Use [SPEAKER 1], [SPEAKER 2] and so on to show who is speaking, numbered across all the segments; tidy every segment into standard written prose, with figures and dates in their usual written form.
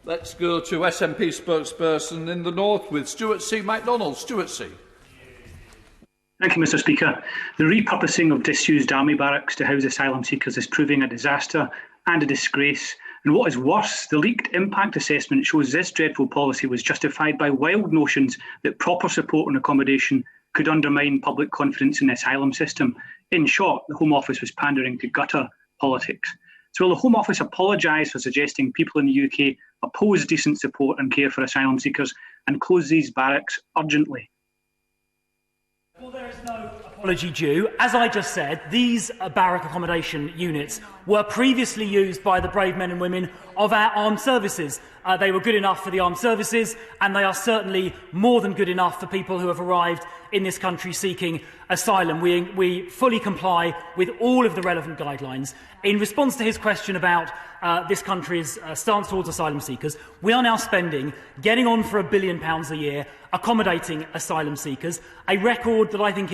[SPEAKER 1] Let's go to SNP spokesperson in the North with Stuart C McDonald. Stuart C.
[SPEAKER 2] Thank you, Mr Speaker. The repurposing of disused army barracks to house asylum seekers is proving a disaster and a disgrace. And what is worse, the leaked impact assessment shows this dreadful policy was justified by wild notions that proper support and accommodation could undermine public confidence in the asylum system. In short, the Home Office was pandering to gutter politics. So will the Home Office apologise for suggesting people in the UK oppose decent support and care for asylum seekers and close these barracks urgently?
[SPEAKER 3] Well, there is no apology due. As I just said, these barrack accommodation units were previously used by the brave men and women of our armed services. They were good enough for the armed services, and they are certainly more than good enough for people who have arrived in this country seeking asylum. We fully comply with all of the relevant guidelines. In response to his question about this country's stance towards asylum seekers, we are now spending, getting on for £1 billion a year, accommodating asylum seekers, a record that I think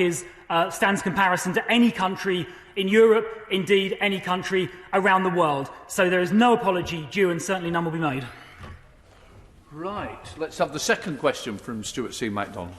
[SPEAKER 3] stands comparison to any country in Europe, indeed any country around the world. So there is no apology due, and certainly none will be made.
[SPEAKER 1] Right. Let's have the second question from Stuart C McDonald.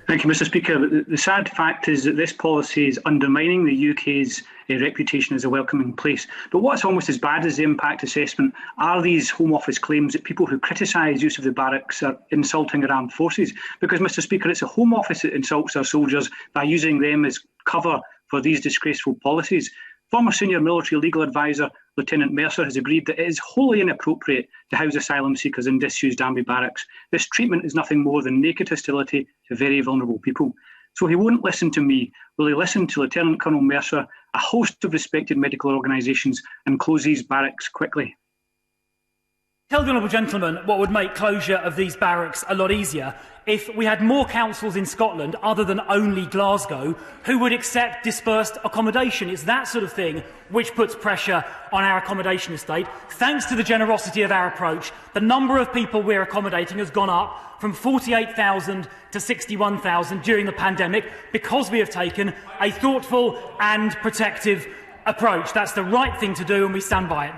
[SPEAKER 2] Thank you, Mr Speaker. The sad fact is that this policy is undermining the UK's reputation as a welcoming place. But what's almost as bad as the impact assessment are these Home Office claims that people who criticise use of the barracks are insulting our armed forces. Because, Mr Speaker, it's the Home Office that insults our soldiers by using them as cover for these disgraceful policies. Former senior military legal advisor Lieutenant Mercer has agreed that it is wholly inappropriate to house asylum seekers in disused army barracks. This treatment is nothing more than naked hostility to very vulnerable people. So he won't listen to me. Will he listen to Lieutenant Colonel Mercer, a host of respected medical organisations, and close these barracks quickly?
[SPEAKER 3] Tell the honourable gentleman what would make closure of these barracks a lot easier if we had more councils in Scotland, other than only Glasgow, who would accept dispersed accommodation. It's that sort of thing which puts pressure on our accommodation estate. Thanks to the generosity of our approach, the number of people we're accommodating has gone up from 48,000 to 61,000 during the pandemic, because we have taken a thoughtful and protective approach. That's the right thing to do, and we stand by it.